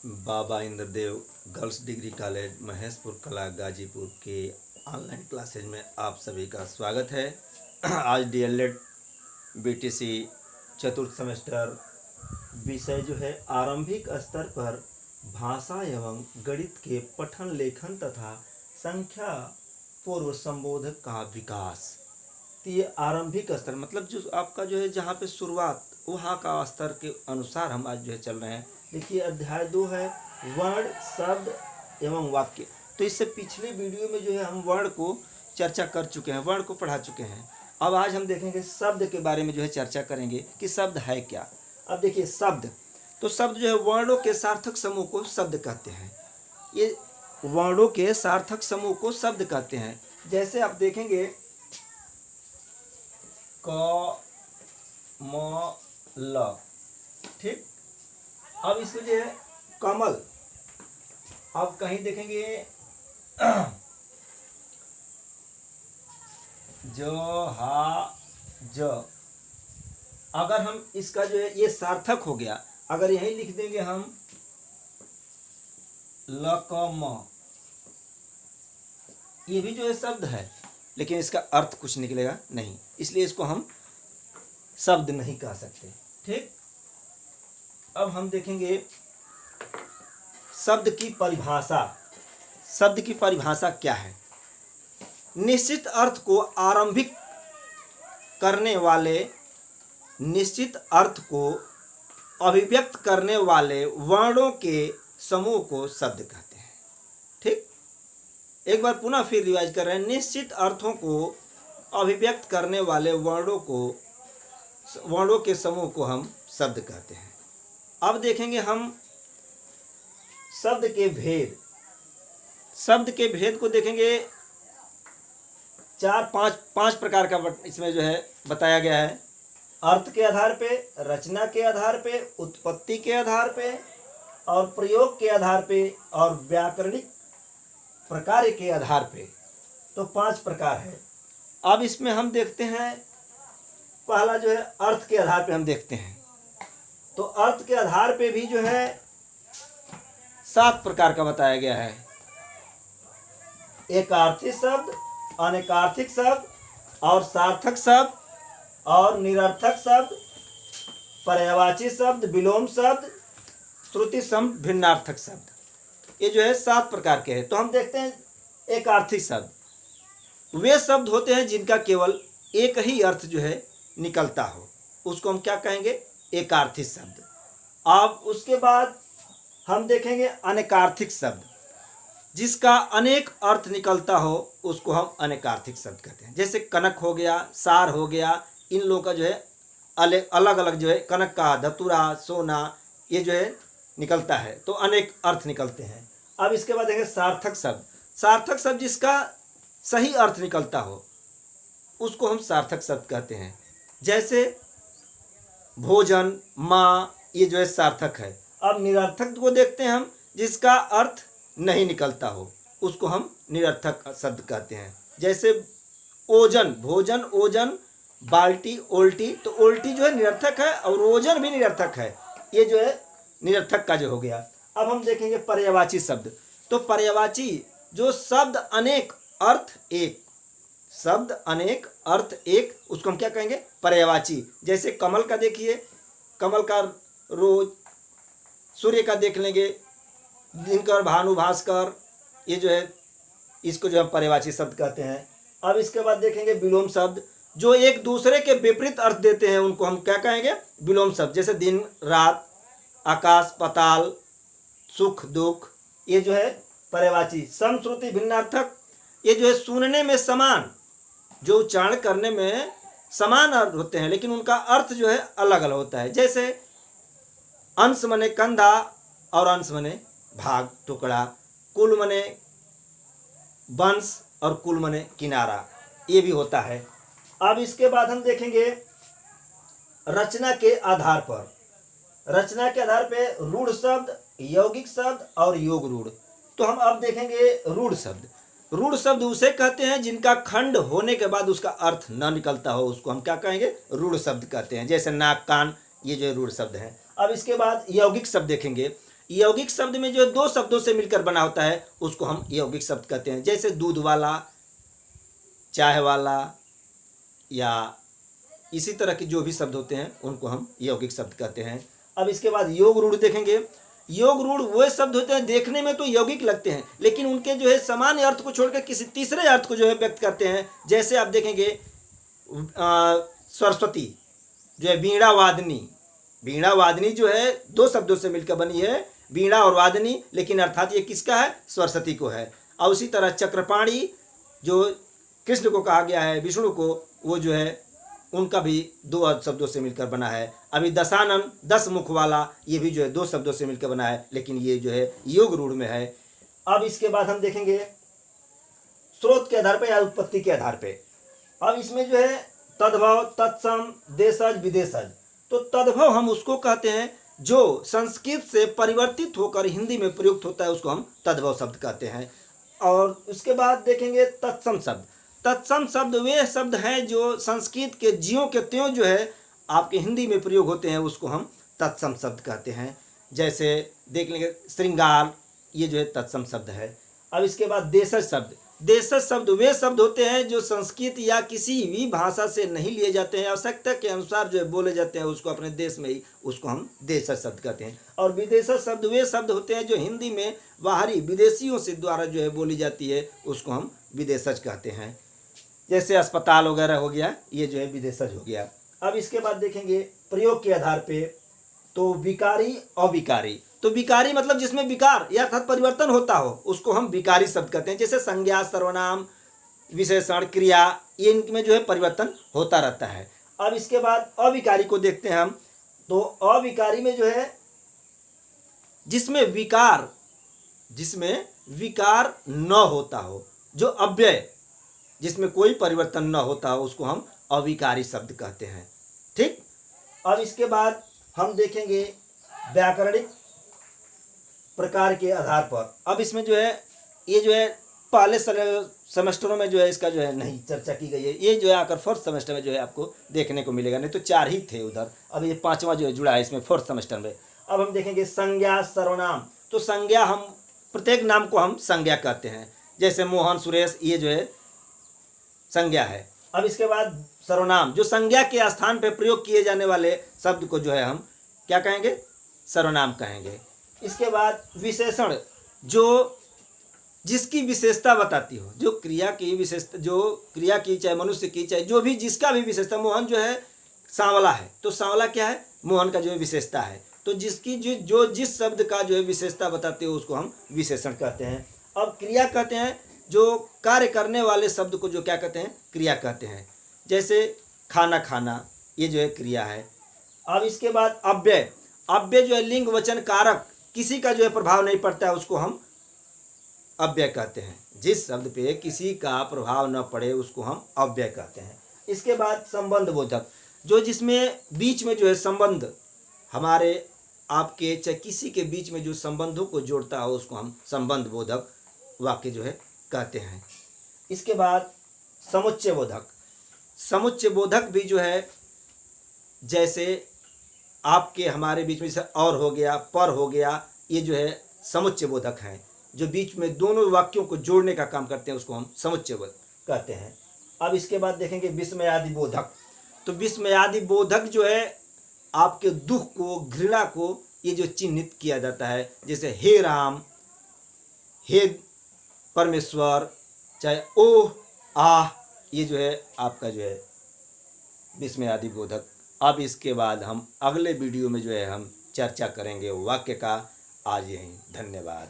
बाबा Indradev girls degree college Maheshpur Kala Ghazipur के online classes में आप सभी का स्वागत है। आज डीएलएड बीटीसी चतुर्थ सेमेस्टर विषय जो है आरंभिक स्तर पर भाषा एवं गणित के पठन लेखन तथा संख्या पूर्व संबोधक का विकास। तो ये आरंभिक स्तर मतलब जो आपका जो है जहाँ पे शुरुआत वहाँ का स्तर के अनुसार हम आज जो है चल रहे हैं। देखिए अध्याय 2 है वर्ण शब्द एवं वाक्य। तो इससे पिछले वीडियो में जो है हम वर्ण को चर्चा कर चुके हैं, वर्ण को पढ़ा चुके हैं। अब आज हम देखेंगे शब्द के बारे में जो है चर्चा करेंगे कि शब्द है क्या। अब देखिए शब्द, तो शब्द जो है वर्णों के सार्थक समूह को शब्द कहते हैं। ये वर्णों के सार्थक समूह को शब्द कहते हैं। जैसे आप देखेंगे क म ल, ठीक। अब इसको जो है कमल, आप कहीं देखेंगे ज हा ज, अगर हम इसका जो है ये सार्थक हो गया, अगर यही लिख देंगे हम ल क म, ये भी जो है शब्द है लेकिन इसका अर्थ कुछ निकलेगा नहीं, इसलिए इसको हम शब्द नहीं कह सकते, ठीक। अब हम देखेंगे शब्द की परिभाषा। शब्द की परिभाषा क्या है? निश्चित अर्थ को आरंभिक करने वाले, निश्चित अर्थ को अभिव्यक्त करने वाले वर्णों के समूह को शब्द कहते हैं, ठीक। एक बार पुनः फिर रिवाइज कर रहे हैं। निश्चित अर्थों को अभिव्यक्त करने वाले वर्णों के समूह को हम शब्द कहते हैं। अब देखेंगे हम शब्द के भेद। शब्द के भेद को देखेंगे पांच प्रकार का इसमें जो है बताया गया है। अर्थ के आधार पे, रचना के आधार पे, उत्पत्ति के आधार पे और प्रयोग के आधार पे और व्याकरणिक प्रकार के आधार पे। तो 5 प्रकार है। अब इसमें हम देखते हैं पहला जो है अर्थ के आधार पे हम देखते हैं। तो अर्थ के आधार पे भी जो है 7 प्रकार का बताया गया है। एकार्थी शब्द, अनेकार्थिक शब्द और सार्थक शब्द और निरर्थक शब्द, पर्यायवाची शब्द, विलोम शब्द, श्रुति शब्द, भिन्नार्थक शब्द। ये जो है 7 प्रकार के हैं। तो हम देखते हैं एकार्थी शब्द। वे शब्द होते हैं जिनका केवल एक ही अर्थ जो है निकलता हो, उसको हम क्या कहेंगे? एकार्थी शब्द। अब उसके बाद हम देखेंगे अनेकार्थिक शब्द। जिसका अनेक अर्थ निकलता हो उसको हम अनेकार्थिक शब्द कहते हैं। जैसे कनक हो गया, सार हो गया, इन लोगों का जो है अलग अलग जो है, कनक का धतूरा, सोना, ये जो है निकलता है, तो अनेक अर्थ निकलते हैं। अब इसके बाद देखेंगे सार्थक शब्द। सार्थक शब्द जिसका सही अर्थ निकलता हो उसको हम सार्थक शब्द कहते हैं। जैसे भोजन, माँ, ये जो है सार्थक है। अब निरर्थक को देखते हैं हम, जिसका अर्थ नहीं निकलता हो उसको हम निरर्थक शब्द कहते हैं। जैसे ओजन, भोजन, ओजन, बाल्टी, ओल्टी, तो ओल्टी जो है निरर्थक है और ओजन भी निरर्थक है, ये जो है निरर्थक का जो हो गया। अब हम देखेंगे पर्यायवाची शब्द। तो पर्यायवाची जो शब्द अनेक अर्थ एक, शब्द अनेक अर्थ एक, उसको हम क्या कहेंगे? पर्यायवाची। जैसे कमल का देखिए, कमल का रोज, सूर्य का देख लेंगे, दिनकर, भानु, भास्कर, ये जो है इसको जो हम पर्यायवाची शब्द कहते हैं। अब इसके बाद देखेंगे विलोम शब्द। जो एक दूसरे के विपरीत अर्थ देते हैं उनको हम क्या कहेंगे? विलोम शब्द। जैसे दिन, रात, आकाश, पाताल, सुख, दुख, ये जो है पर्यायवाची। सम, श्रुति, भिन्नार्थक, ये जो है सुनने में समान, जो उच्चारण करने में समान अर्थ होते हैं लेकिन उनका अर्थ जो है अलग अलग होता है। जैसे अंश मने कंधा और अंश मने भाग, टुकड़ा, कुल मने वंश और कुल मने किनारा, ये भी होता है। अब इसके बाद हम देखेंगे रचना के आधार पर। रचना के आधार पे रूढ़ शब्द, यौगिक शब्द और योग रूढ़। तो हम अब देखेंगे रूढ़ शब्द। रूढ़ शब्द उसे कहते हैं जिनका खंड होने के बाद उसका अर्थ न निकलता हो, उसको हम क्या कहेंगे? रूढ़ शब्द कहते हैं। जैसे नाक, कान, ये जो रूढ़ शब्द हैं। अब इसके बाद यौगिक शब्द देखेंगे। यौगिक शब्द में जो दो शब्दों से मिलकर बना होता है उसको हम यौगिक शब्द कहते हैं, जैसे दूध वाला, चाय वाला, या इसी तरह के जो भी शब्द होते हैं उनको हम यौगिक शब्द कहते हैं। अब इसके बाद योग रूढ़ देखेंगे। योग रूढ़ वो शब्द होते हैं देखने में तो यौगिक लगते हैं, लेकिन उनके जो है सामान्य अर्थ को छोड़कर किसी तीसरे अर्थ को जो है व्यक्त करते हैं। जैसे आप देखेंगे सरस्वती जो है वीणा वादनी, वीणा वादनी जो है दो शब्दों से मिलकर बनी है, वीणा और वादनी, लेकिन अर्थात ये किसका है? सरस्वती को है। और उसी तरह चक्रपाणी जो कृष्ण को कहा गया है, विष्णु को, वो जो है उनका भी दो शब्दों से मिलकर बना है। अभी दशानन 10 मुख वाला, ये भी जो है दो शब्दों से मिलकर बना है, लेकिन ये जो है योग रूढ़ में है। अब इसके बाद हम देखेंगे स्रोत के आधार पर या उत्पत्ति के आधार पे। अब इसमें जो है तद्भव, तत्सम, देशज, विदेशज। तो तद्भव हम उसको कहते हैं जो संस्कृत से परिवर्तित होकर हिंदी में प्रयुक्त होता है, उसको हम तद्भव शब्द कहते हैं। और उसके बाद देखेंगे तत्सम शब्द। तत्सम शब्द वे शब्द हैं जो संस्कृत के ज्यों के त्यों जो है आपके हिंदी में प्रयोग होते हैं, उसको हम तत्सम शब्द कहते हैं। जैसे देख लेंगे श्रृंगार, ये जो है तत्सम शब्द है। अब इसके बाद देशज शब्द। देशज शब्द वे शब्द होते हैं जो संस्कृत या किसी भी भाषा से नहीं लिए जाते हैं, आवश्यकता के अनुसार जो है बोले जाते हैं उसको अपने देश में ही, उसको हम देशज शब्द कहते हैं। और विदेशज शब्द वे शब्द होते हैं जो हिंदी में बाहरी विदेशियों से द्वारा जो है बोली जाती है, उसको हम विदेशज कहते हैं। जैसे अस्पताल वगैरह हो गया, ये जो है विदेशज हो गया। अब इसके बाद देखेंगे प्रयोग के आधार पे, तो विकारी, अविकारी। तो विकारी मतलब जिसमें विकार या अर्थात परिवर्तन होता हो, उसको हम विकारी शब्द कहते हैं। जैसे संज्ञा, सर्वनाम, विशेषण, क्रिया, ये इनमें जो है परिवर्तन होता रहता है। अब इसके बाद अविकारी को देखते हैं हम। तो अविकारी में जो है जिसमें विकार न होता हो, जो अव्यय, जिसमें कोई परिवर्तन न होता हो, उसको हम अविकारी शब्द कहते हैं। ठीक। अब इसके बाद हम देखेंगे व्याकरणिक प्रकार के आधार पर। अब इसमें जो है ये जो है पहले सेमेस्टरों में जो है इसका जो है नहीं चर्चा की गई है, ये जो है आकर फोर्थ सेमेस्टर में जो है आपको देखने को मिलेगा, नहीं तो 4 ही थे उधर, अब ये 5वां जो है जुड़ा है इसमें फोर्थ सेमेस्टर में। अब हम देखेंगे संज्ञा, सर्वनाम। तो संज्ञा हम प्रत्येक नाम को हम संज्ञा कहते हैं, जैसे मोहन, सुरेश, ये जो है संज्ञा है। अब इसके बाद सर्वनाम, जो संज्ञा के स्थान पर प्रयोग किए जाने वाले शब्द को जो है हम क्या कहेंगे? सर्वनाम कहेंगे। इसके बाद विशेषण, जो जिसकी विशेषता बताती हो, जो क्रिया की विशेषता, जो क्रिया की, चाहे मनुष्य की, चाहे जो भी जिसका भी विशेषता। मोहन जो है सांवला है, तो सांवला क्या है? मोहन का जो है विशेषता है। तो जिसकी जो जिस शब्द का जो है विशेषता बताते हो उसको हम विशेषण कहते हैं। अब क्रिया कहते हैं जो कार्य करने वाले शब्द को जो क्या कहते हैं? क्रिया कहते हैं। जैसे खाना खाना, ये जो है क्रिया है। अब इसके बाद अव्यय। अव्यय जो है लिंग, वचन, कारक, किसी का जो है प्रभाव नहीं पड़ता है, उसको हम अव्यय कहते हैं। जिस शब्द पे किसी का प्रभाव न पड़े उसको हम अव्यय कहते हैं। इसके बाद संबंध बोधक, जो जिसमें बीच में जो है संबंध, हमारे आपके चाहे किसी के बीच में जो संबंधों को जोड़ता हो उसको हम संबंध बोधक वाक्य जो है कहते हैं। इसके बाद समुच्चय बोधक। समुच्चय बोधक भी जो है जैसे आपके हमारे बीच में जैसे और हो गया, पर हो गया, ये जो है समुच्चय बोधक हैं, जो बीच में दोनों वाक्यों को जोड़ने का काम करते हैं, उसको हम समुच्चय बोधक कहते हैं। अब इसके बाद देखेंगे विस्मयादि बोधक। तो विस्मयादि बोधक जो है आपके दुख को, घृणा को, ये जो चिन्हित किया जाता है, जैसे हे राम, हे परमेश्वर, चाहे ओह, आह, ये जो है आपका जो है विस्मयादि बोधक। अब इसके बाद हम अगले वीडियो में जो है हम चर्चा करेंगे वाक्य का। आज यहीं, धन्यवाद।